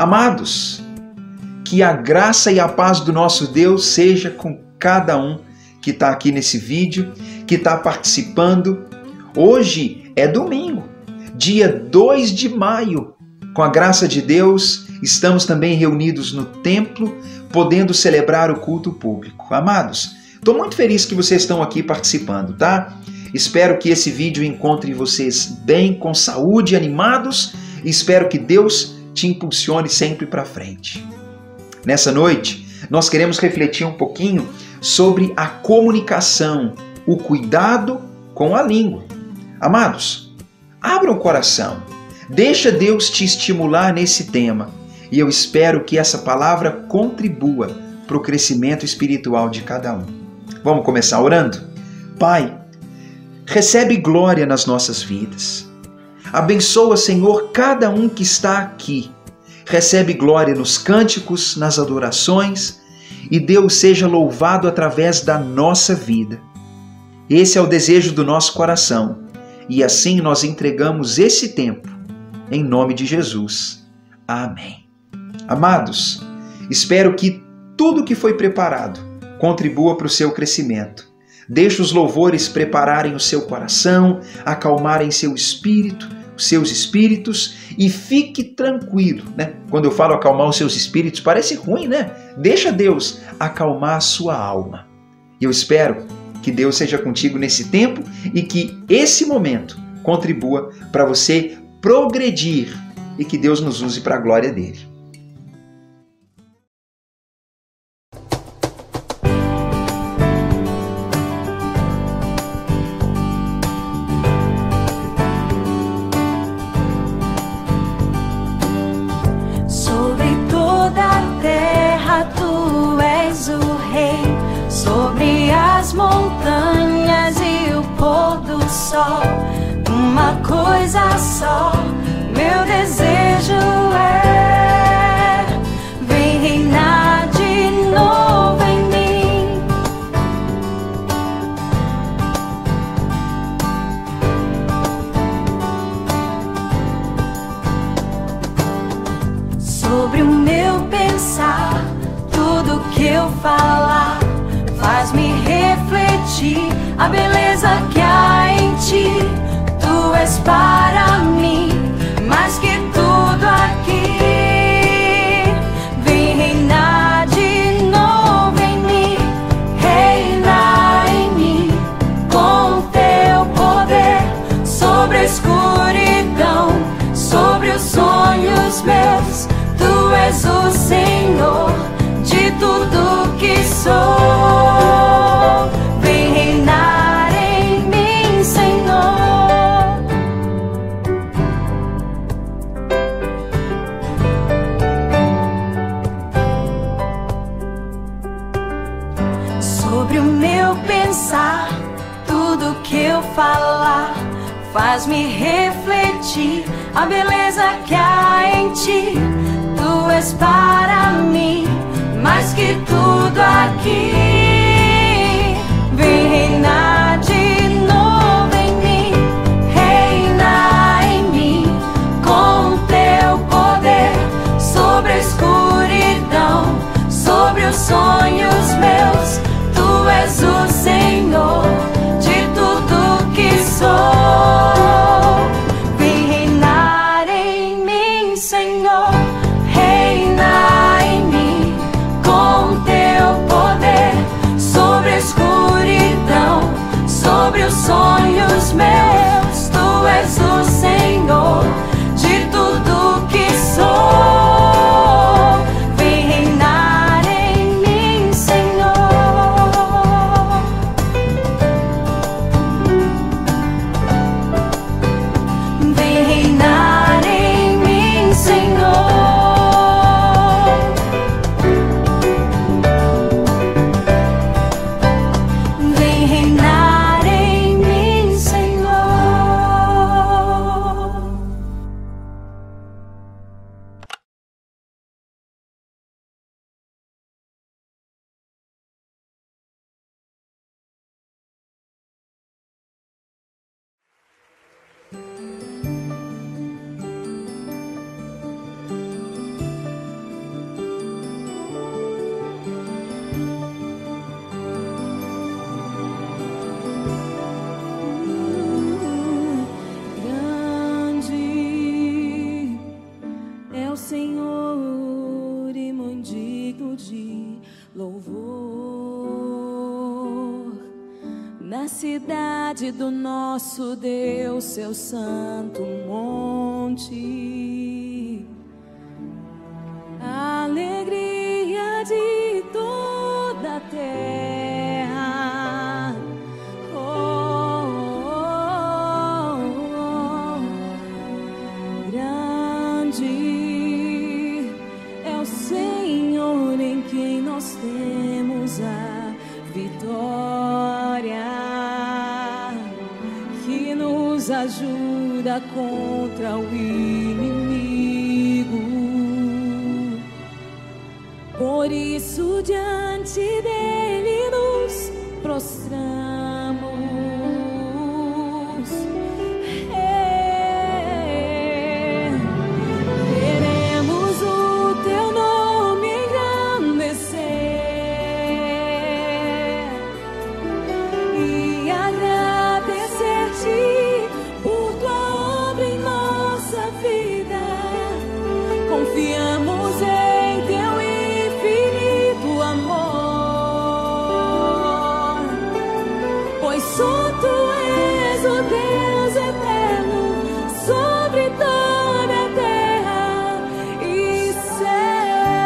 Amados, que a graça e a paz do nosso Deus seja com cada um que está aqui nesse vídeo, que está participando. Hoje é domingo, dia 2 de maio. Com a graça de Deus, estamos também reunidos no templo, podendo celebrar o culto público. Amados, estou muito feliz que vocês estão aqui participando, tá? Espero que esse vídeo encontre vocês bem, com saúde, animados, e espero que Deus te impulsione sempre para frente. Nessa noite, nós queremos refletir um pouquinho sobre a comunicação, o cuidado com a língua. Amados, abra o coração, deixa Deus te estimular nesse tema, e eu espero que essa palavra contribua para o crescimento espiritual de cada um. Vamos começar orando? Pai, recebe glória nas nossas vidas. Abençoa, Senhor, cada um que está aqui. Recebe glória nos cânticos, nas adorações, e Deus seja louvado através da nossa vida. Esse é o desejo do nosso coração, e assim nós entregamos esse tempo, em nome de Jesus. Amém. Amados, espero que tudo que foi preparado contribua para o seu crescimento. Deixe os louvores prepararem o seu coração, acalmarem seu espírito, os seus espíritos, e fique tranquilo, né? Quando eu falo acalmar os seus espíritos, parece ruim, né? Deixa Deus acalmar a sua alma. Eu espero que Deus seja contigo nesse tempo e que esse momento contribua para você progredir e que Deus nos use para a glória dele. Montanhas e o pôr do sol, uma coisa só, meu desejo é: vem reinar de novo em mim. Sobre o meu pensar, tudo que eu falar faz-me refletir a beleza que há em ti. Tu és para mim mais que tudo aqui. Vem reinar de novo em mim, reinar em mim com teu poder sobre a escuridão, sobre os sonhos meus. Tu és o Senhor de tudo que sou. Vem reinar em mim, Senhor. Sobre o meu pensar, tudo que eu falar faz-me refletir a beleza que há em ti. Tu és para mim mais que tudo aqui. Vem reinar de novo em mim, reinar em mim com teu poder sobre a escuridão, sobre os sonhos meus. Tu és o Senhor de tudo que sou. Vem reinar em mim, Senhor, reinar em mim com teu poder cidade do nosso Deus, seu santo monte, a alegria de toda a terra. Grande é o Senhor em quem nós temos a vitória, que nos ajuda contra o inimigo. Por isso diante dele nos prostramos. Queremos o teu nome engrandecer e agradecer-te por tua obra em nossa vida. Confiamos em teu infinito amor, pois só tu és o Deus eterno sobre toda a terra e céu.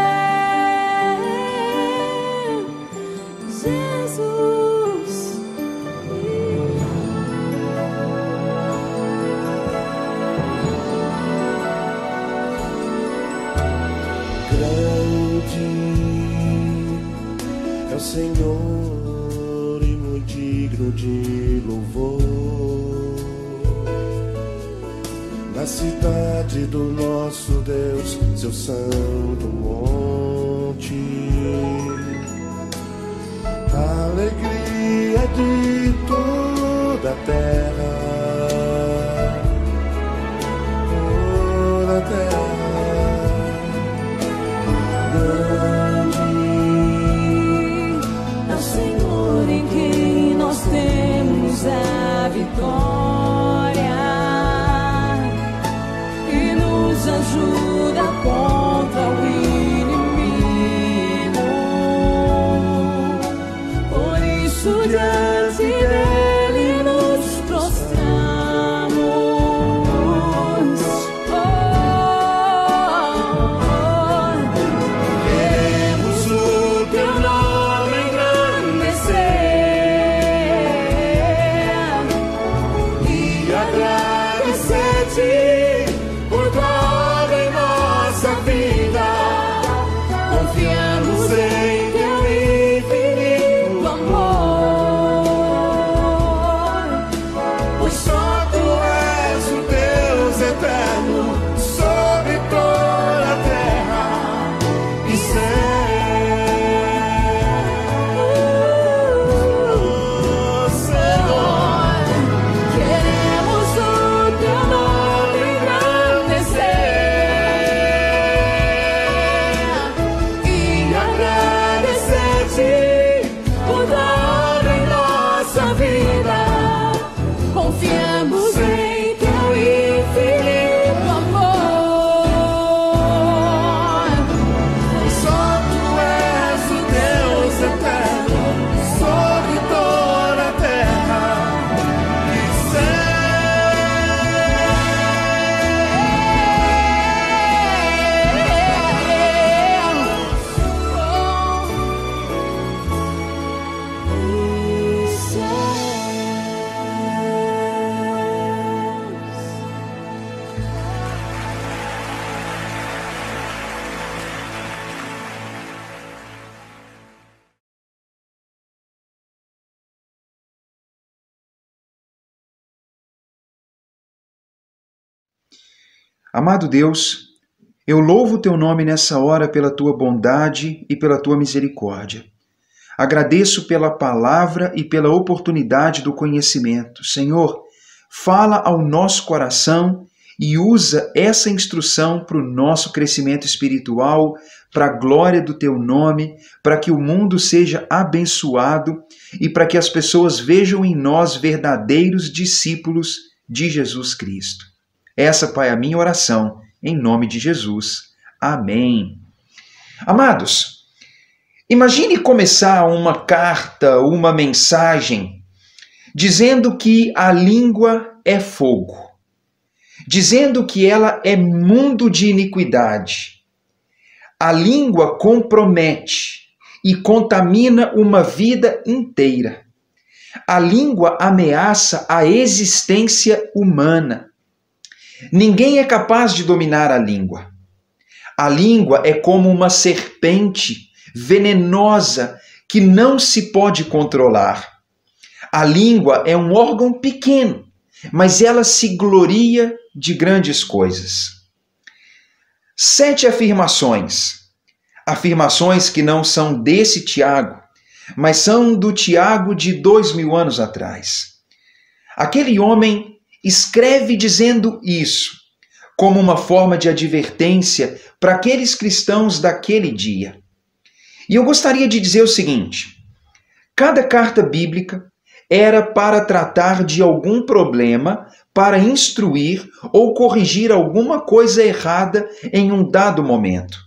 Jesus, grande é o Senhor e muito digno de louvor. Na cidade do nosso Deus, seu santo monte, a alegria de toda a terra, toda a terra. é o Senhor em quem nós temos a vitória e nos ajuda contra o inimigo. Por isso diante dele nos prostramos. Queremos o teu nome engrandecer e agradecer-te por tua obra em nossa vida. Confiamos em teu infinito amor, pois só tu és o Deus eterno sobre toda a terra e Senhor. Queremos o teu nome engrandecer E agradecer-te por tua obra em nossa vida. Confiamos em teu infinito amor, só tu és o Deus eterno sobre toda a terra e Amado Deus, eu louvo o teu nome nessa hora pela tua bondade e pela tua misericórdia. Agradeço pela palavra e pela oportunidade do conhecimento. Senhor, fala ao nosso coração e usa essa instrução para o nosso crescimento espiritual, para a glória do teu nome, para que o mundo seja abençoado e para que as pessoas vejam em nós verdadeiros discípulos de Jesus Cristo. Essa, Pai, é a minha oração, em nome de Jesus. Amém. Amados, imagine começar uma carta, uma mensagem, dizendo que a língua é fogo, dizendo que ela é mundo de iniquidade. A língua compromete e contamina uma vida inteira. A língua ameaça a existência humana. Ninguém é capaz de dominar a língua. A língua é como uma serpente venenosa que não se pode controlar. A língua é um órgão pequeno, mas ela se gloria de grandes coisas. 7 afirmações. Afirmações que não são desse Tiago, mas são do Tiago de 2000 anos atrás. Aquele homem escreve dizendo isso, como uma forma de advertência para aqueles cristãos daquele dia. E eu gostaria de dizer o seguinte: cada carta bíblica era para tratar de algum problema, para instruir ou corrigir alguma coisa errada em um dado momento.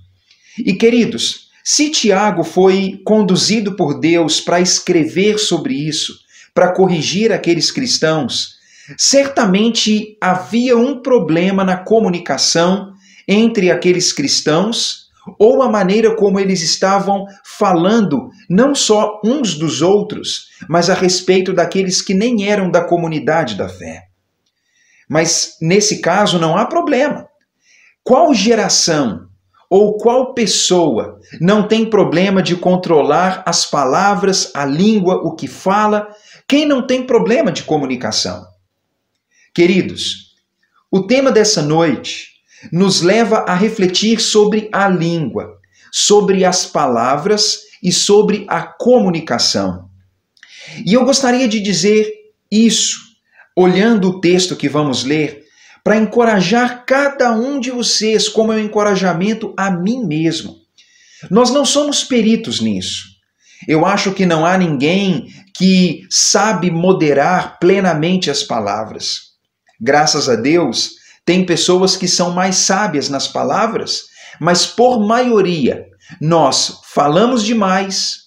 E queridos, se Tiago foi conduzido por Deus para escrever sobre isso, para corrigir aqueles cristãos, certamente havia um problema na comunicação entre aqueles cristãos, ou a maneira como eles estavam falando, não só uns dos outros, mas a respeito daqueles que nem eram da comunidade da fé. Mas nesse caso não há problema. Qual geração ou qual pessoa não tem problema de controlar as palavras, a língua, o que fala? Quem não tem problema de comunicação? Queridos, o tema dessa noite nos leva a refletir sobre a língua, sobre as palavras e sobre a comunicação. E eu gostaria de dizer isso, olhando o texto que vamos ler, para encorajar cada um de vocês, como é um encorajamento a mim mesmo. Nós não somos peritos nisso. Eu acho que não há ninguém que sabe moderar plenamente as palavras. Graças a Deus, tem pessoas que são mais sábias nas palavras, mas por maioria, nós falamos demais,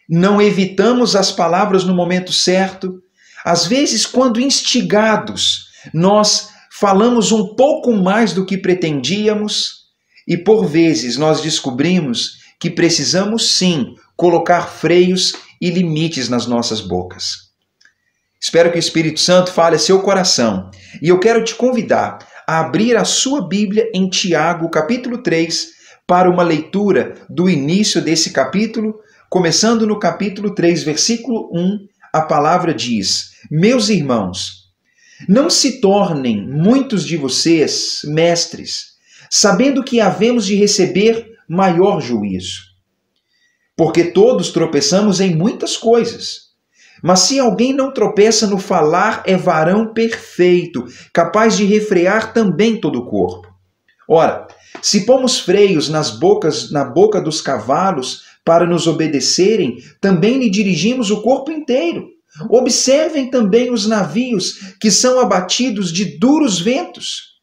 não evitamos as palavras no momento certo. Às vezes, quando instigados, nós falamos um pouco mais do que pretendíamos e, por vezes, nós descobrimos que precisamos, sim, colocar freios e limites nas nossas bocas. Espero que o Espírito Santo fale a seu coração e eu quero te convidar a abrir a sua Bíblia em Tiago, capítulo 3, para uma leitura do início desse capítulo, começando no capítulo 3, versículo 1, a palavra diz: Meus irmãos, não se tornem muitos de vocês mestres, sabendo que havemos de receber maior juízo. Porque todos tropeçamos em muitas coisas. Mas se alguém não tropeça no falar, é varão perfeito, capaz de refrear também todo o corpo. Ora, se pomos freios na boca dos cavalos para nos obedecerem, também lhe dirigimos o corpo inteiro. Observem também os navios que são abatidos de duros ventos.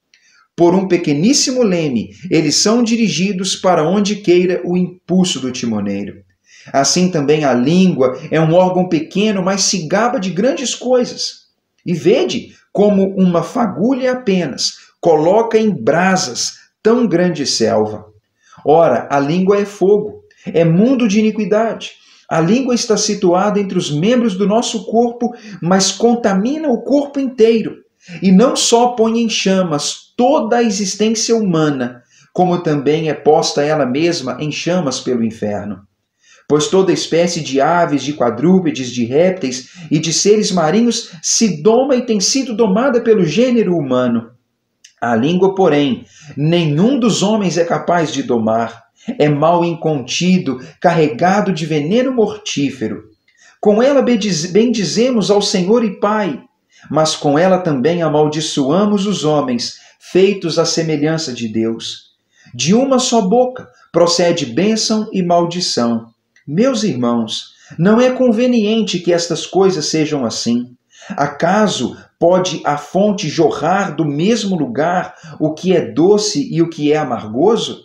Por um pequeníssimo leme, eles são dirigidos para onde queira o impulso do timoneiro. Assim também a língua é um órgão pequeno, mas se gaba de grandes coisas. E vede como uma fagulha apenas coloca em brasas tão grande selva. Ora, a língua é fogo, é mundo de iniquidade. A língua está situada entre os membros do nosso corpo, mas contamina o corpo inteiro. E não só põe em chamas toda a existência humana, como também é posta ela mesma em chamas pelo inferno. Pois toda espécie de aves, de quadrúpedes, de répteis e de seres marinhos se doma e tem sido domada pelo gênero humano. A língua, porém, nenhum dos homens é capaz de domar. É mal incontido, carregado de veneno mortífero. Com ela bendizemos ao Senhor e Pai, mas com ela também amaldiçoamos os homens, feitos à semelhança de Deus. De uma só boca procede bênção e maldição. Meus irmãos, não é conveniente que estas coisas sejam assim. Acaso pode a fonte jorrar do mesmo lugar o que é doce e o que é amargoso?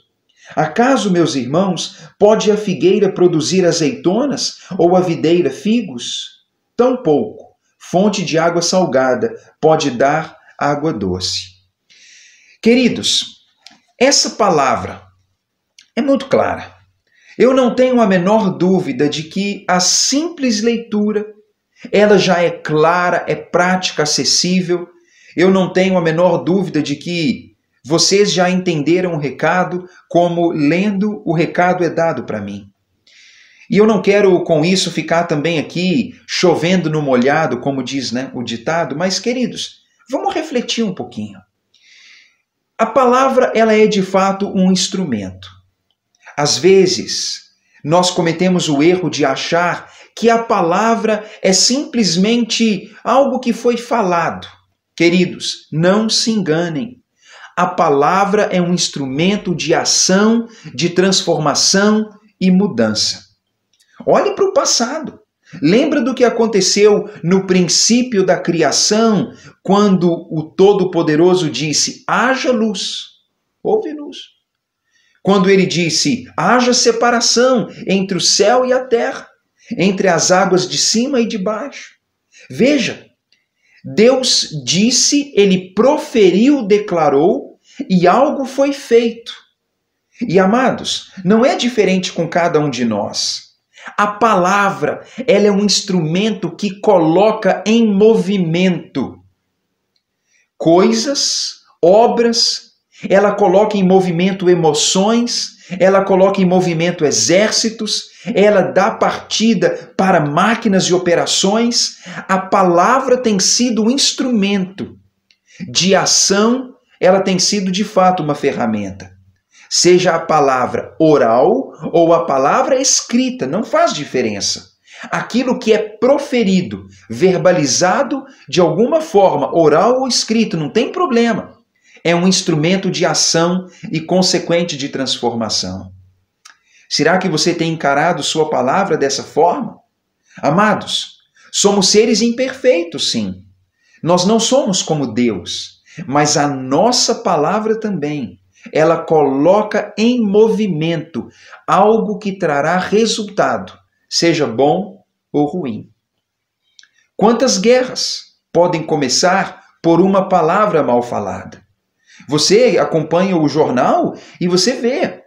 Acaso, meus irmãos, pode a figueira produzir azeitonas ou a videira figos? Tampouco fonte de água salgada, pode dar água doce. Queridos, essa palavra é muito clara. Eu não tenho a menor dúvida de que a simples leitura, ela já é clara, é prática, acessível. Eu não tenho a menor dúvida de que vocês já entenderam o recado, como lendo o recado é dado para mim. E eu não quero com isso ficar também aqui chovendo no molhado, como diz, o ditado, mas queridos, vamos refletir um pouquinho. A palavra, ela é de fato um instrumento. Às vezes, nós cometemos o erro de achar que a palavra é simplesmente algo que foi falado. Queridos, não se enganem. A palavra é um instrumento de ação, de transformação e mudança. Olhe para o passado. Lembra do que aconteceu no princípio da criação, quando o Todo-Poderoso disse, haja luz, houve luz. Quando ele disse, haja separação entre o céu e a terra, entre as águas de cima e de baixo. Veja, Deus disse, ele proferiu, declarou, e algo foi feito. E amados, não é diferente com cada um de nós. A palavra, ela é um instrumento que coloca em movimento coisas, obras, ela coloca em movimento emoções, ela coloca em movimento exércitos, ela dá partida para máquinas e operações. A palavra tem sido um instrumento de ação, ela tem sido de fato uma ferramenta. Seja a palavra oral ou a palavra escrita, não faz diferença. Aquilo que é proferido, verbalizado de alguma forma, oral ou escrito, não tem problema. É um instrumento de ação e consequente de transformação. Será que você tem encarado sua palavra dessa forma? Amados, somos seres imperfeitos, sim. Nós não somos como Deus, mas a nossa palavra também. Ela coloca em movimento algo que trará resultado, seja bom ou ruim. Quantas guerras podem começar por uma palavra mal falada? Você acompanha o jornal e você vê.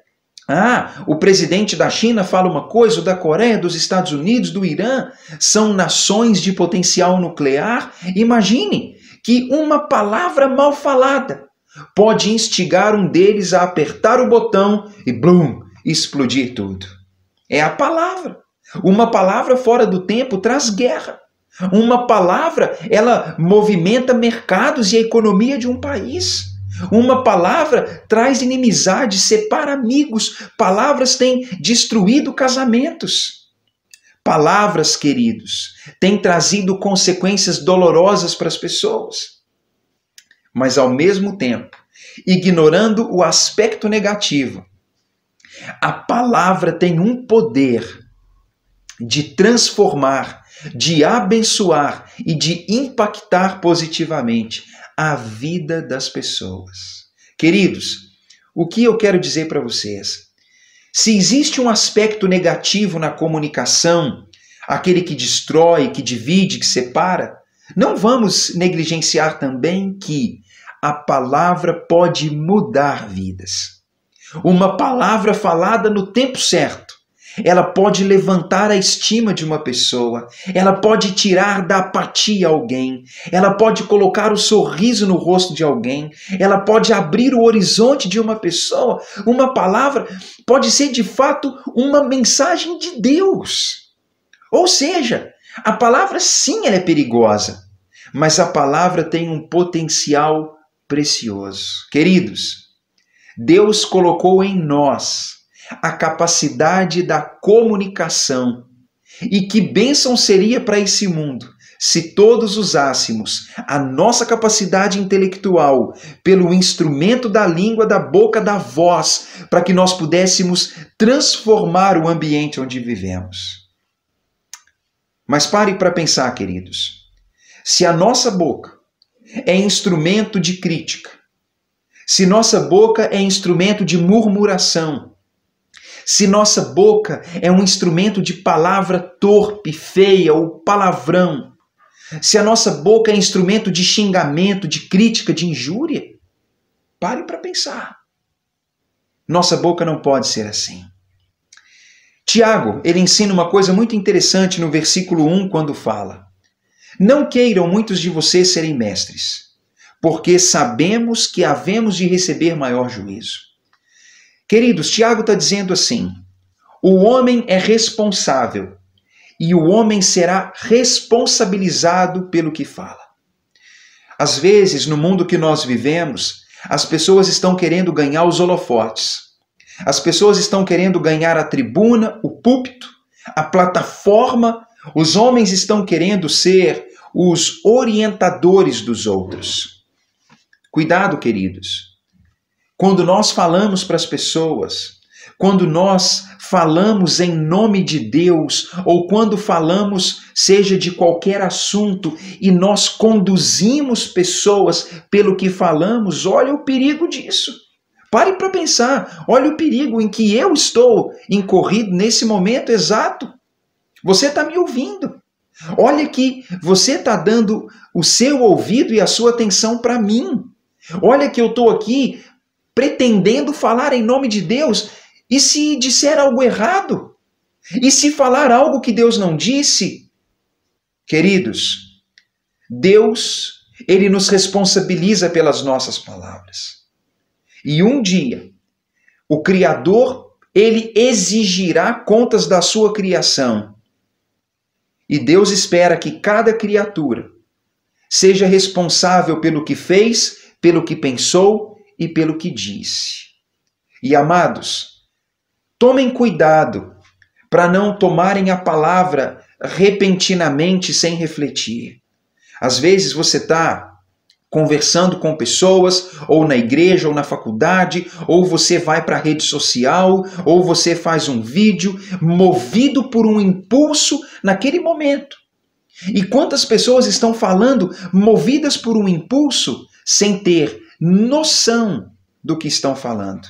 O presidente da China fala uma coisa, o da Coreia, dos Estados Unidos, do Irã, são nações de potencial nuclear. Imagine que uma palavra mal falada pode instigar um deles a apertar o botão e, blum, explodir tudo. É a palavra. Uma palavra fora do tempo traz guerra. Uma palavra, ela movimenta mercados e a economia de um país. Uma palavra traz inimizade, separa amigos. Palavras têm destruído casamentos. Palavras, queridos, têm trazido consequências dolorosas para as pessoas. Mas, ao mesmo tempo, ignorando o aspecto negativo, a palavra tem um poder de transformar, de abençoar e de impactar positivamente a vida das pessoas. Queridos, o que eu quero dizer para vocês? Se existe um aspecto negativo na comunicação, aquele que destrói, que divide, que separa, não vamos negligenciar também que a palavra pode mudar vidas. Uma palavra falada no tempo certo, ela pode levantar a estima de uma pessoa, ela pode tirar da apatia alguém, ela pode colocar o sorriso no rosto de alguém, ela pode abrir o horizonte de uma pessoa. Uma palavra pode ser de fato uma mensagem de Deus. Ou seja, a palavra sim, ela é perigosa, mas a palavra tem um potencial precioso. Queridos, Deus colocou em nós a capacidade da comunicação. E que bênção seria para esse mundo se todos usássemos a nossa capacidade intelectual pelo instrumento da língua, da boca, da voz, para que nós pudéssemos transformar o ambiente onde vivemos. Mas pare para pensar, queridos. Se a nossa boca é instrumento de crítica, se nossa boca é instrumento de murmuração, se nossa boca é um instrumento de palavra torpe, feia ou palavrão, Se a nossa boca é instrumento de xingamento, de crítica, de injúria, pare para pensar. Nossa boca não pode ser assim. Tiago, ele ensina uma coisa muito interessante no versículo 1, quando fala: não queiram muitos de vocês serem mestres, porque sabemos que havemos de receber maior juízo. Queridos, Tiago está dizendo assim: o homem é responsável e o homem será responsabilizado pelo que fala. Às vezes, no mundo que nós vivemos, as pessoas estão querendo ganhar os holofotes. As pessoas estão querendo ganhar a tribuna, o púlpito, a plataforma. Os homens estão querendo ser os orientadores dos outros. Cuidado, queridos. Quando nós falamos para as pessoas, quando nós falamos em nome de Deus, ou quando falamos, seja de qualquer assunto, e nós conduzimos pessoas pelo que falamos, olha o perigo disso. Pare para pensar, olha o perigo em que eu estou incorrido nesse momento exato. Você está me ouvindo. Olha que você está dando o seu ouvido e a sua atenção para mim. Olha que eu estou aqui pretendendo falar em nome de Deus. E se disser algo errado? E se falar algo que Deus não disse? Queridos, Deus, ele nos responsabiliza pelas nossas palavras. E um dia, o Criador, ele exigirá contas da sua criação. E Deus espera que cada criatura seja responsável pelo que fez, pelo que pensou e pelo que disse. E amados, tomem cuidado para não tomarem a palavra repentinamente sem refletir. Às vezes você está conversando com pessoas, ou na igreja, ou na faculdade, ou você vai para a rede social, ou você faz um vídeo, movido por um impulso naquele momento. E quantas pessoas estão falando movidas por um impulso sem ter noção do que estão falando?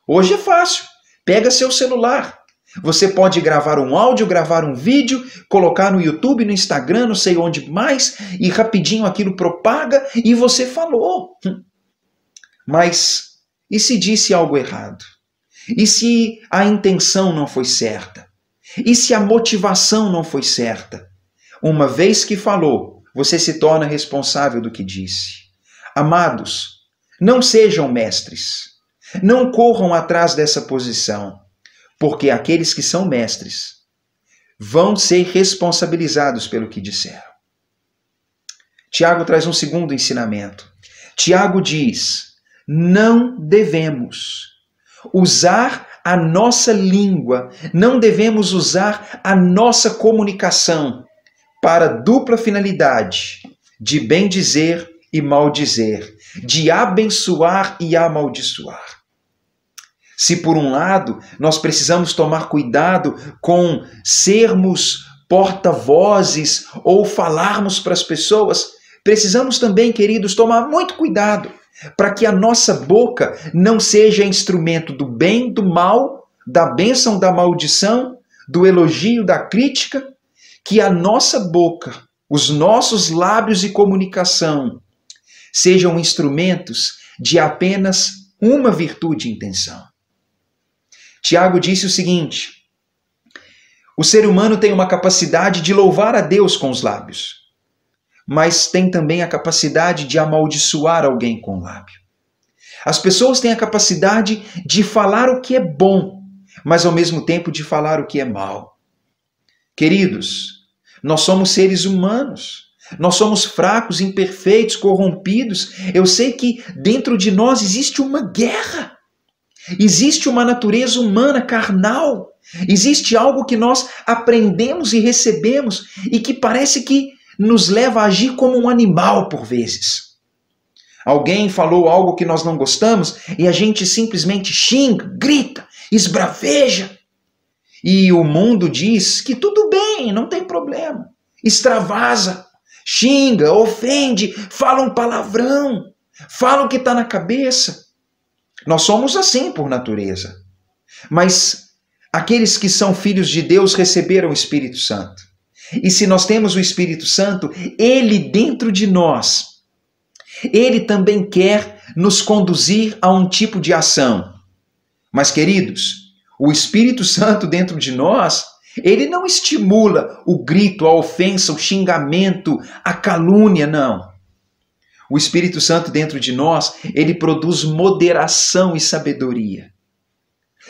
Hoje é fácil. Pega seu celular. Você pode gravar um áudio, gravar um vídeo, colocar no YouTube, no Instagram, não sei onde mais, e rapidinho aquilo propaga e você falou. Mas e se disse algo errado? E se a intenção não foi certa? E se a motivação não foi certa? Uma vez que falou, você se torna responsável do que disse. Amados, não sejam mestres. Não corram atrás dessa posição. Porque aqueles que são mestres vão ser responsabilizados pelo que disseram. Tiago traz um segundo ensinamento. Tiago diz: não devemos usar a nossa língua, não devemos usar a nossa comunicação para dupla finalidade, de bem dizer e mal dizer, de abençoar e amaldiçoar. Se por um lado nós precisamos tomar cuidado com sermos porta-vozes ou falarmos para as pessoas, precisamos também, queridos, tomar muito cuidado para que a nossa boca não seja instrumento do bem, do mal, da bênção, da maldição, do elogio, da crítica, que a nossa boca, os nossos lábios e comunicação sejam instrumentos de apenas uma virtude e intenção. Tiago disse o seguinte: o ser humano tem uma capacidade de louvar a Deus com os lábios, mas tem também a capacidade de amaldiçoar alguém com o lábio. As pessoas têm a capacidade de falar o que é bom, mas ao mesmo tempo de falar o que é mal. Queridos, nós somos seres humanos, nós somos fracos, imperfeitos, corrompidos. Eu sei que dentro de nós existe uma guerra. Existe uma natureza humana carnal, existe algo que nós aprendemos e recebemos e que parece que nos leva a agir como um animal por vezes. Alguém falou algo que nós não gostamos e a gente simplesmente xinga, grita, esbraveja. E o mundo diz que tudo bem, não tem problema. Extravasa, xinga, ofende, fala um palavrão, fala o que está na cabeça. Nós somos assim por natureza. Mas aqueles que são filhos de Deus receberam o Espírito Santo. E se nós temos o Espírito Santo, ele dentro de nós, ele também quer nos conduzir a um tipo de ação. Mas, queridos, o Espírito Santo dentro de nós, ele não estimula o grito, a ofensa, o xingamento, a calúnia, não. O Espírito Santo dentro de nós, ele produz moderação e sabedoria.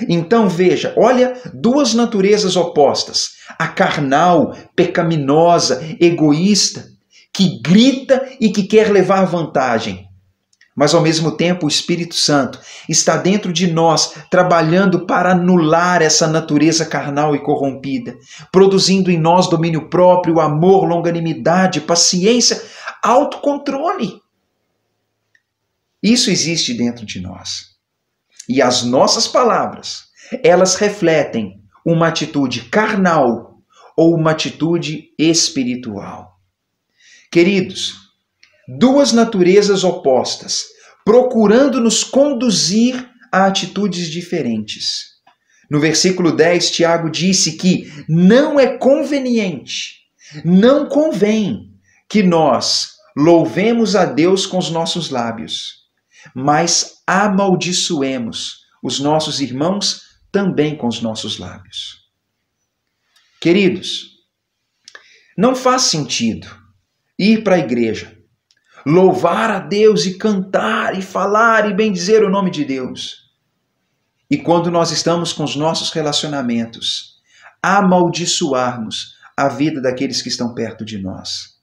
Então veja, olha duas naturezas opostas. A carnal, pecaminosa, egoísta, que grita e que quer levar vantagem. Mas ao mesmo tempo o Espírito Santo está dentro de nós, trabalhando para anular essa natureza carnal e corrompida, produzindo em nós domínio próprio, amor, longanimidade, paciência, autocontrole. Isso existe dentro de nós. E as nossas palavras, elas refletem uma atitude carnal ou uma atitude espiritual. Queridos, duas naturezas opostas, procurando nos conduzir a atitudes diferentes. No versículo 10, Tiago disse que não é conveniente, não convém que nós louvemos a Deus com os nossos lábios, mas amaldiçoemos os nossos irmãos também com os nossos lábios. Queridos, não faz sentido ir para a igreja, louvar a Deus e cantar e falar e bendizer o nome de Deus, e quando nós estamos com os nossos relacionamentos, amaldiçoarmos a vida daqueles que estão perto de nós.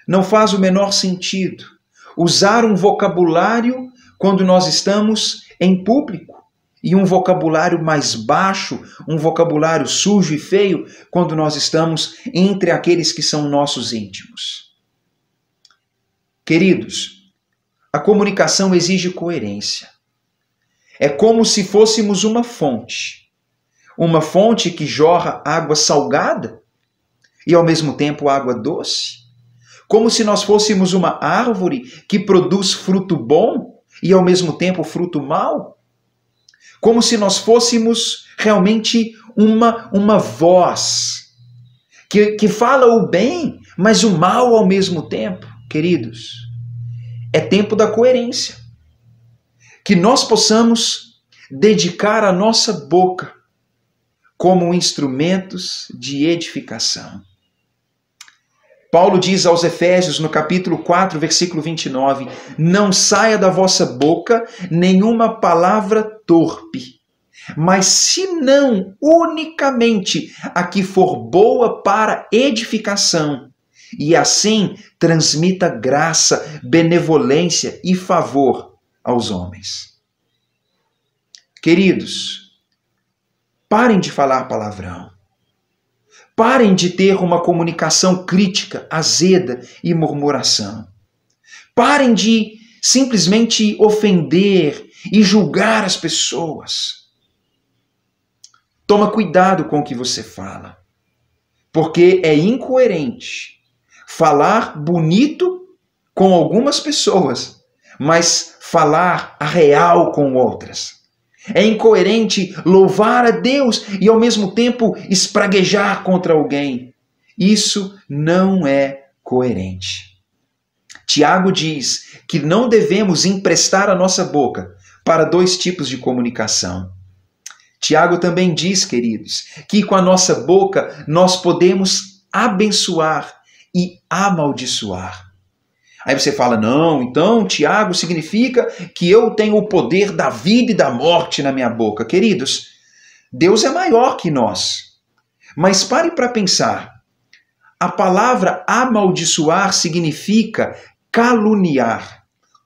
Não faz o menor sentido usar um vocabulário quando nós estamos em público e um vocabulário mais baixo, um vocabulário sujo e feio, quando nós estamos entre aqueles que são nossos íntimos. Queridos, a comunicação exige coerência. É como se fôssemos uma fonte que jorra água salgada e ao mesmo tempo água doce. Como se nós fôssemos uma árvore que produz fruto bom e ao mesmo tempo fruto mau. Como se nós fôssemos realmente uma voz que fala o bem, mas o mal ao mesmo tempo. Queridos, é tempo da coerência. Que nós possamos dedicar a nossa boca como instrumentos de edificação. Paulo diz aos Efésios, no capítulo 4, versículo 29, não saia da vossa boca nenhuma palavra torpe, mas senão unicamente a que for boa para edificação, e assim transmita graça, benevolência e favor aos homens. Queridos, parem de falar palavrão. Parem de ter uma comunicação crítica, azeda e murmuração. Parem de simplesmente ofender e julgar as pessoas. Toma cuidado com o que você fala, porque é incoerente falar bonito com algumas pessoas, mas falar a real com outras. É incoerente louvar a Deus e ao mesmo tempo espraguejar contra alguém. Isso não é coerente. Tiago diz que não devemos emprestar a nossa boca para dois tipos de comunicação. Tiago também diz, queridos, que com a nossa boca nós podemos abençoar e amaldiçoar. Aí você fala, não, então Tiago significa que eu tenho o poder da vida e da morte na minha boca. Queridos, Deus é maior que nós. Mas pare para pensar. A palavra amaldiçoar significa caluniar,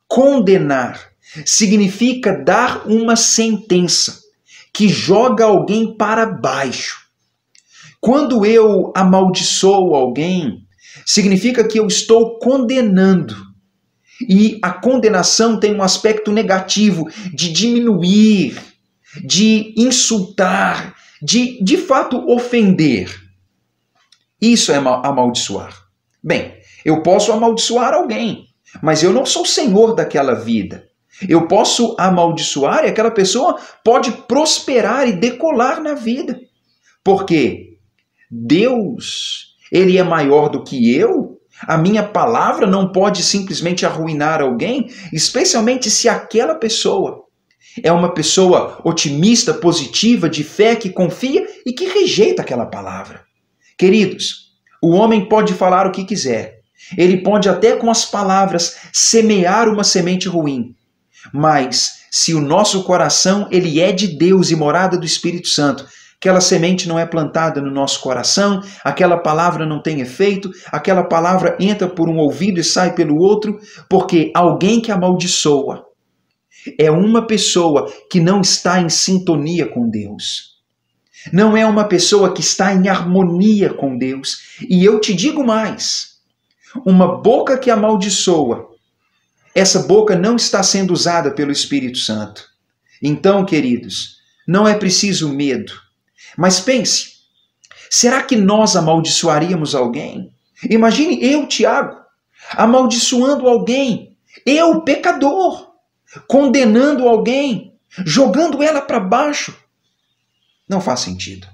condenar. Significa dar uma sentença que joga alguém para baixo. Quando eu amaldiçoo alguém, significa que eu estou condenando. E a condenação tem um aspecto negativo de diminuir, de insultar, de fato ofender. Isso é amaldiçoar. Bem, eu posso amaldiçoar alguém, mas eu não sou senhor daquela vida. Eu posso amaldiçoar e aquela pessoa pode prosperar e decolar na vida. Porque Deus, Ele é maior do que eu? A minha palavra não pode simplesmente arruinar alguém, especialmente se aquela pessoa é uma pessoa otimista, positiva, de fé, que confia e que rejeita aquela palavra. Queridos, o homem pode falar o que quiser. Ele pode até com as palavras semear uma semente ruim. Mas se o nosso coração ele é de Deus e morada do Espírito Santo, aquela semente não é plantada no nosso coração, aquela palavra não tem efeito, aquela palavra entra por um ouvido e sai pelo outro, porque alguém que amaldiçoa é uma pessoa que não está em sintonia com Deus. Não é uma pessoa que está em harmonia com Deus. E eu te digo mais, uma boca que amaldiçoa, essa boca não está sendo usada pelo Espírito Santo. Então, queridos, não é preciso medo. Mas pense, será que nós amaldiçoaríamos alguém? Imagine eu, Tiago, amaldiçoando alguém, eu, pecador, condenando alguém, jogando ela para baixo. Não faz sentido.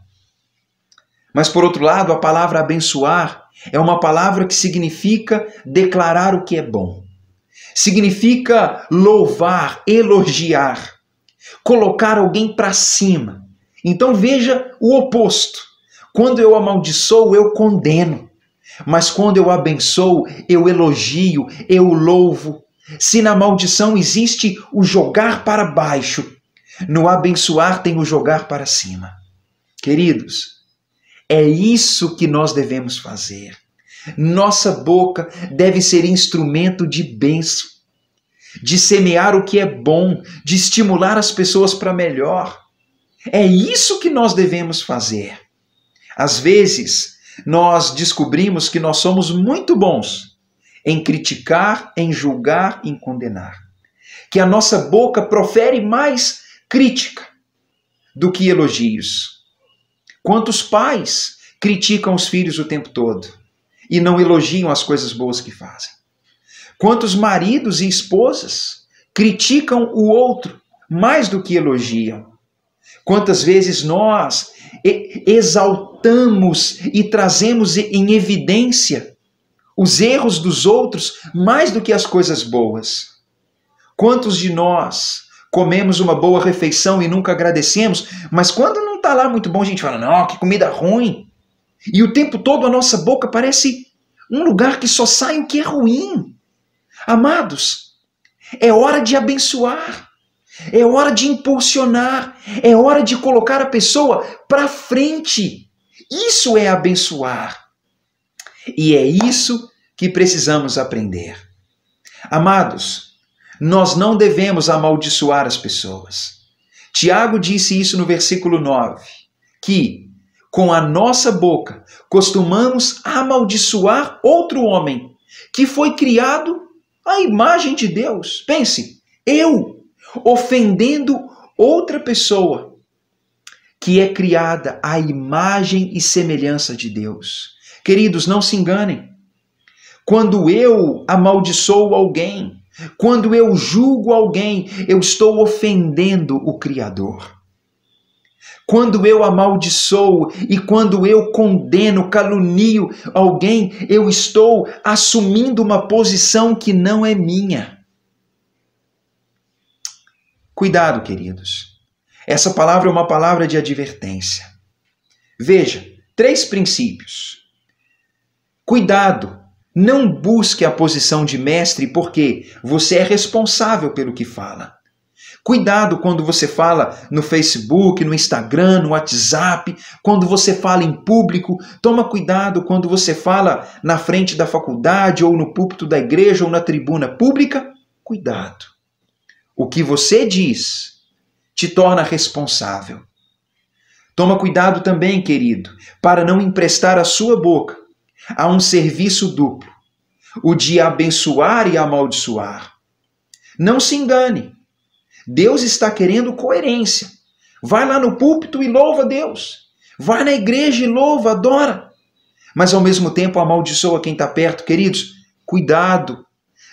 Mas, por outro lado, a palavra abençoar é uma palavra que significa declarar o que é bom. Significa louvar, elogiar, colocar alguém para cima. Então veja o oposto. Quando eu amaldiçoo, eu condeno. Mas quando eu abençoo, eu elogio, eu louvo. Se na maldição existe o jogar para baixo, no abençoar tem o jogar para cima. Queridos, é isso que nós devemos fazer. Nossa boca deve ser instrumento de bênção, de semear o que é bom, de estimular as pessoas para melhor. É isso que nós devemos fazer. Às vezes, nós descobrimos que nós somos muito bons em criticar, em julgar, em condenar. Que a nossa boca profere mais crítica do que elogios. Quantos pais criticam os filhos o tempo todo e não elogiam as coisas boas que fazem? Quantos maridos e esposas criticam o outro mais do que elogiam? Quantas vezes nós exaltamos e trazemos em evidência os erros dos outros mais do que as coisas boas? Quantos de nós comemos uma boa refeição e nunca agradecemos, mas quando não está lá muito bom, a gente fala, não, que comida ruim. E o tempo todo a nossa boca parece um lugar que só sai o que é ruim. Amados, é hora de abençoar, é hora de impulsionar, é hora de colocar a pessoa para frente. Isso é abençoar. E é isso que precisamos aprender. Amados, nós não devemos amaldiçoar as pessoas. Tiago disse isso no versículo 9, que com a nossa boca costumamos amaldiçoar outro homem que foi criado à imagem de Deus. Pense, eu ofendendo outra pessoa que é criada à imagem e semelhança de Deus. Queridos, não se enganem. Quando eu amaldiçoo alguém, quando eu julgo alguém, eu estou ofendendo o Criador. Quando eu amaldiçoo e quando eu condeno, calunio alguém, eu estou assumindo uma posição que não é minha. Cuidado, queridos. Essa palavra é uma palavra de advertência. Veja, 3 princípios. Cuidado, não busque a posição de mestre porque você é responsável pelo que fala. Cuidado quando você fala no Facebook, no Instagram, no WhatsApp, quando você fala em público. Toma cuidado quando você fala na frente da faculdade ou no púlpito da igreja ou na tribuna pública. Cuidado. O que você diz te torna responsável. Toma cuidado também, querido, para não emprestar a sua boca a um serviço duplo, o de abençoar e amaldiçoar. Não se engane. Deus está querendo coerência. Vai lá no púlpito e louva a Deus. Vai na igreja e louva, adora. Mas ao mesmo tempo amaldiçoa quem está perto. Queridos, cuidado.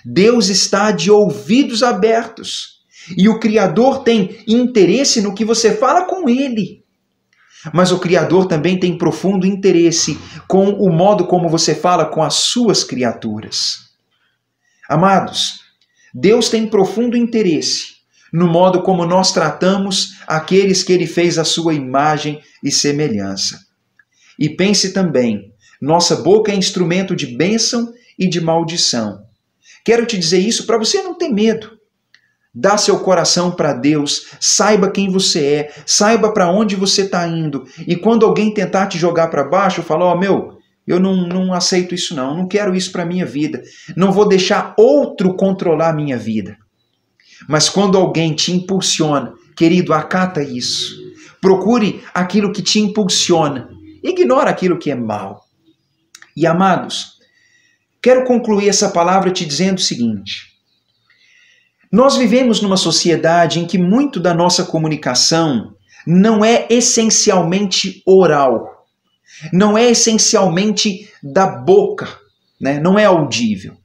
Deus está de ouvidos abertos. E o Criador tem interesse no que você fala com Ele. Mas o Criador também tem profundo interesse com o modo como você fala com as suas criaturas. Amados, Deus tem profundo interesse no modo como nós tratamos aqueles que Ele fez à sua imagem e semelhança. E pense também, nossa boca é instrumento de bênção e de maldição. Quero te dizer isso para você não ter medo. Dá seu coração para Deus, saiba quem você é, saiba para onde você está indo. E quando alguém tentar te jogar para baixo, fala, eu não aceito isso não quero isso para a minha vida. Não vou deixar outro controlar a minha vida. Mas quando alguém te impulsiona, querido, acata isso. Procure aquilo que te impulsiona. Ignora aquilo que é mal. E amados, quero concluir essa palavra te dizendo o seguinte. Nós vivemos numa sociedade em que muito da nossa comunicação não é essencialmente oral, não é essencialmente da boca, né? Não é audível.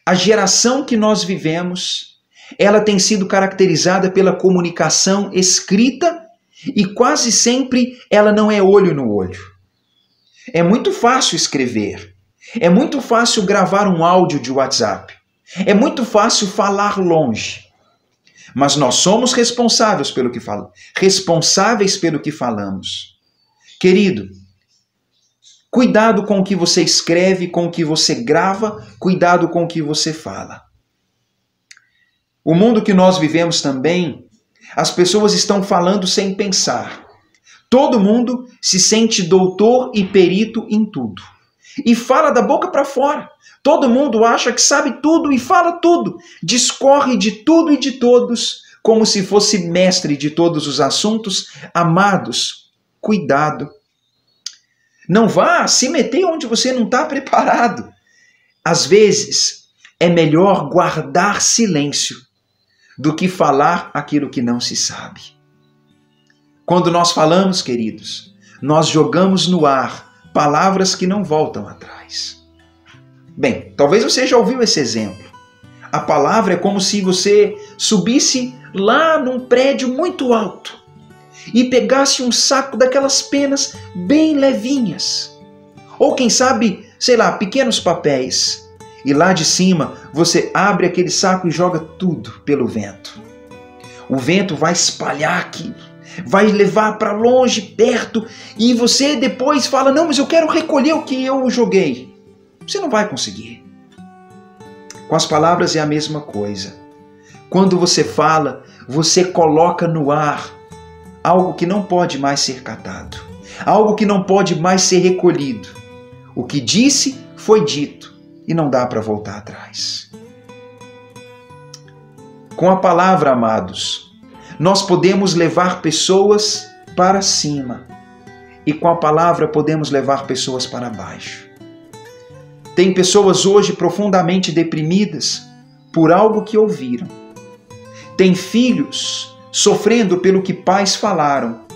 A geração que nós vivemos, ela tem sido caracterizada pela comunicação escrita e quase sempre ela não é olho no olho. É muito fácil escrever, é muito fácil gravar um áudio de WhatsApp. É muito fácil falar longe, mas nós somos responsáveis pelo que falamos. Querido, cuidado com o que você escreve, com o que você grava, cuidado com o que você fala. O mundo que nós vivemos também, as pessoas estão falando sem pensar. Todo mundo se sente doutor e perito em tudo. E fala da boca para fora. Todo mundo acha que sabe tudo e fala tudo. Discorre de tudo e de todos, como se fosse mestre de todos os assuntos. Amados, cuidado. Não vá se meter onde você não está preparado. Às vezes, é melhor guardar silêncio do que falar aquilo que não se sabe. Quando nós falamos, queridos, nós jogamos no ar palavras que não voltam atrás. Bem, talvez você já ouviu esse exemplo. A palavra é como se você subisse lá num prédio muito alto e pegasse um saco daquelas penas bem levinhas. Ou quem sabe, pequenos papéis. E lá de cima você abre aquele saco e joga tudo pelo vento. O vento vai espalhar aquilo, vai levar para longe, perto, e você depois fala, não, mas eu quero recolher o que eu joguei. Você não vai conseguir. Com as palavras é a mesma coisa. Quando você fala, você coloca no ar algo que não pode mais ser catado, algo que não pode mais ser recolhido. O que disse foi dito e não dá para voltar atrás. Com a palavra, amados, nós podemos levar pessoas para cima e com a palavra podemos levar pessoas para baixo. Tem pessoas hoje profundamente deprimidas por algo que ouviram. Tem filhos sofrendo pelo que pais falaram.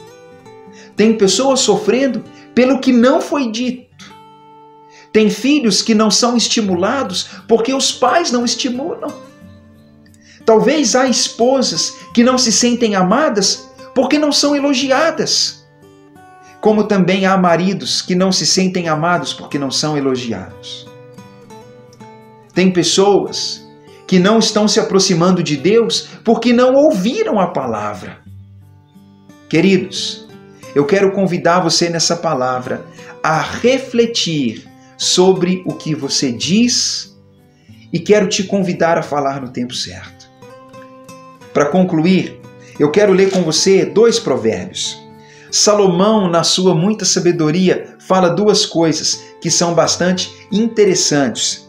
Tem pessoas sofrendo pelo que não foi dito. Tem filhos que não são estimulados porque os pais não estimulam. Talvez há esposas que não se sentem amadas porque não são elogiadas. Como também há maridos que não se sentem amados porque não são elogiados. Tem pessoas que não estão se aproximando de Deus porque não ouviram a palavra. Queridos, eu quero convidar você nessa palavra a refletir sobre o que você diz e quero te convidar a falar no tempo certo. Para concluir, eu quero ler com você 2 provérbios. Salomão, na sua muita sabedoria, fala 2 coisas que são bastante interessantes.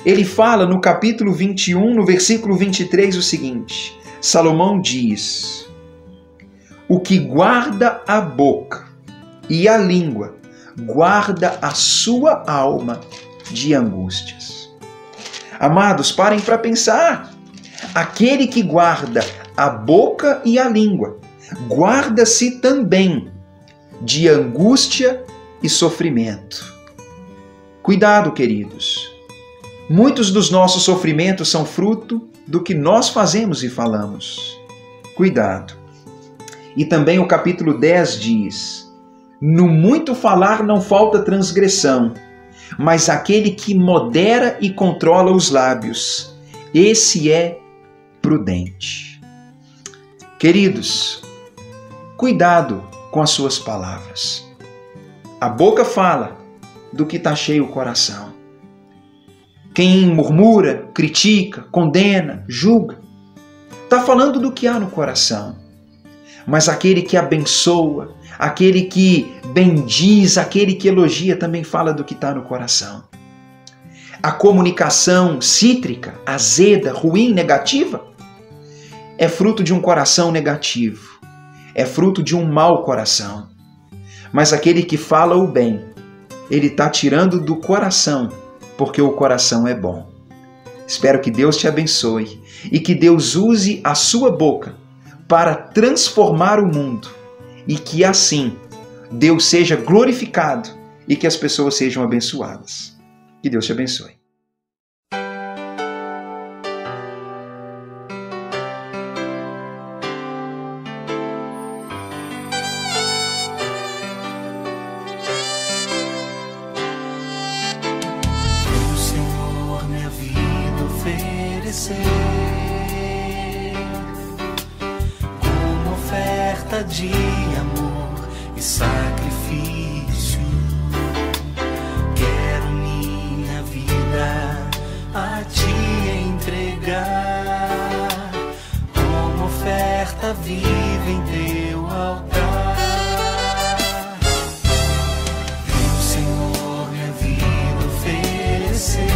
Ele fala no capítulo 21, no versículo 23, o seguinte. Salomão diz: o que guarda a boca e a língua, guarda a sua alma de angústias. Amados, parem para pensar. Aquele que guarda a boca e a língua, guarda-se também de angústia e sofrimento. Cuidado, queridos. Muitos dos nossos sofrimentos são fruto do que nós fazemos e falamos. Cuidado. E também o capítulo 10 diz: no muito falar não falta transgressão, mas aquele que modera e controla os lábios, esse é prudente. Queridos, cuidado com as suas palavras. A boca fala do que está cheio o coração. Quem murmura, critica, condena, julga, está falando do que há no coração. Mas aquele que abençoa, aquele que bendiz, aquele que elogia, também fala do que está no coração. A comunicação cítrica, azeda, ruim, negativa, é fruto de um coração negativo, é fruto de um mau coração. Mas aquele que fala o bem, ele está tirando do coração, porque o coração é bom. Espero que Deus te abençoe e que Deus use a sua boca para transformar o mundo e que assim Deus seja glorificado e que as pessoas sejam abençoadas. Que Deus te abençoe. Como oferta de amor e sacrifício, quero minha vida a te entregar, como oferta viva em teu altar. Viu, Senhor, minha vida oferecer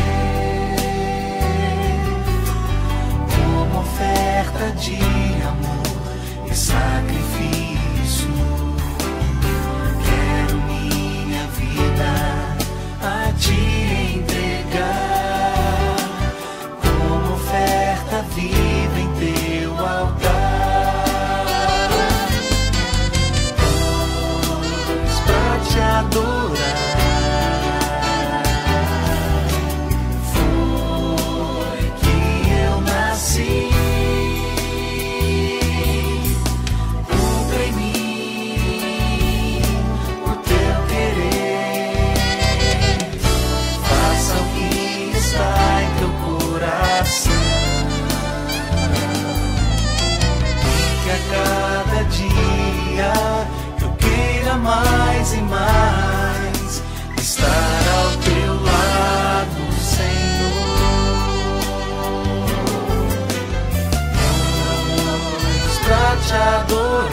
oferta de amor e sacrifício. Quero minha vida a te entregar, como oferta viva em teu altar. Pois pra te adorar foi que eu nasci. Cada dia eu queira mais e mais estar ao teu lado, Senhor. Pois pra te adorar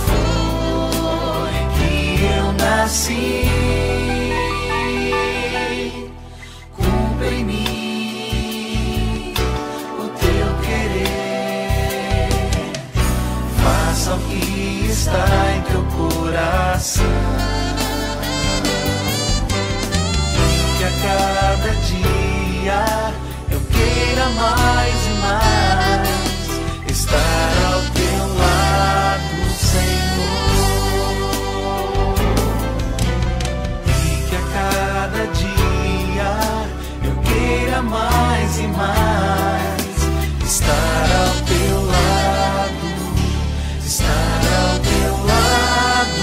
foi que eu nasci. Cumpre em mim o que está em teu coração, e que a cada dia eu queira mais e mais estar ao teu lado, Senhor, e que a cada dia eu queira mais e mais estar ao teu lado, estar ao teu lado,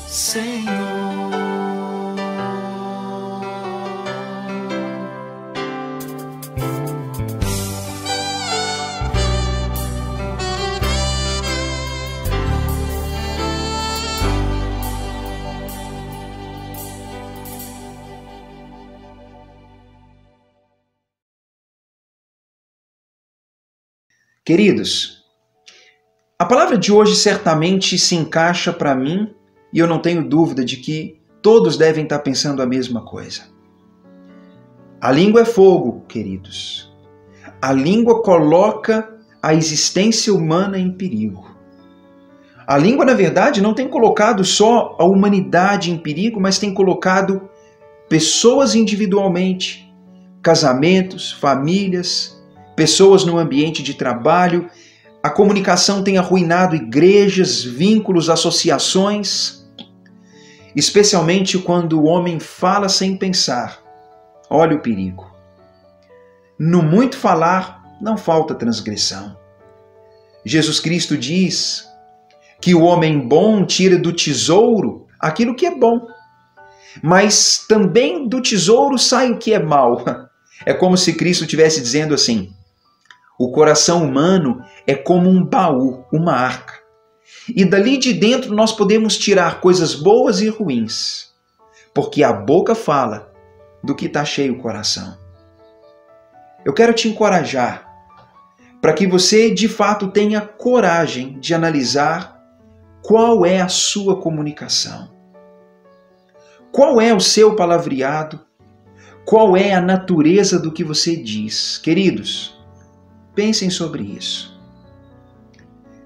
Senhor. Queridos, a palavra de hoje certamente se encaixa para mim e eu não tenho dúvida de que todos devem estar pensando a mesma coisa. A língua é fogo, queridos. A língua coloca a existência humana em perigo. A língua, na verdade, não tem colocado só a humanidade em perigo, mas tem colocado pessoas individualmente, casamentos, famílias, pessoas no ambiente de trabalho. A comunicação tem arruinado igrejas, vínculos, associações, especialmente quando o homem fala sem pensar. Olha o perigo. no muito falar não falta transgressão. Jesus Cristo diz que o homem bom tira do tesouro aquilo que é bom, mas também do tesouro sai o que é mal. É como se Cristo estivesse dizendo assim: o coração humano é como um baú, uma arca. E dali de dentro nós podemos tirar coisas boas e ruins, porque a boca fala do que está cheio o coração. Eu quero te encorajar para que você de fato tenha coragem de analisar qual é a sua comunicação. Qual é o seu palavreado? Qual é a natureza do que você diz? Queridos, pensem sobre isso.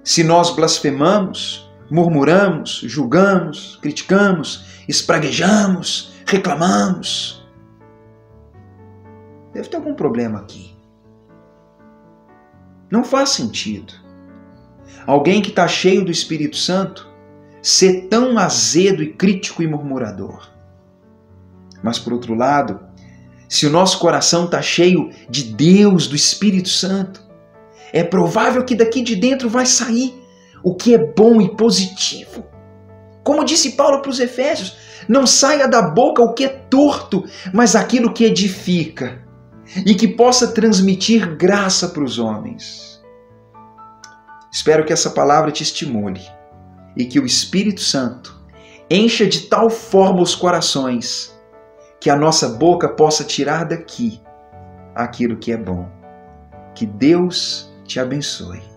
Se nós blasfemamos, murmuramos, julgamos, criticamos, espraguejamos, reclamamos, deve ter algum problema aqui. Não faz sentido alguém que está cheio do Espírito Santo ser tão azedo e crítico e murmurador. Mas por outro lado, se o nosso coração está cheio de Deus, do Espírito Santo, é provável que daqui de dentro vai sair o que é bom e positivo. Como disse Paulo para os Efésios, não saia da boca o que é torto, mas aquilo que edifica e que possa transmitir graça para os homens. Espero que essa palavra te estimule e que o Espírito Santo encha de tal forma os corações que a nossa boca possa tirar daqui aquilo que é bom. Que Deus te abençoe.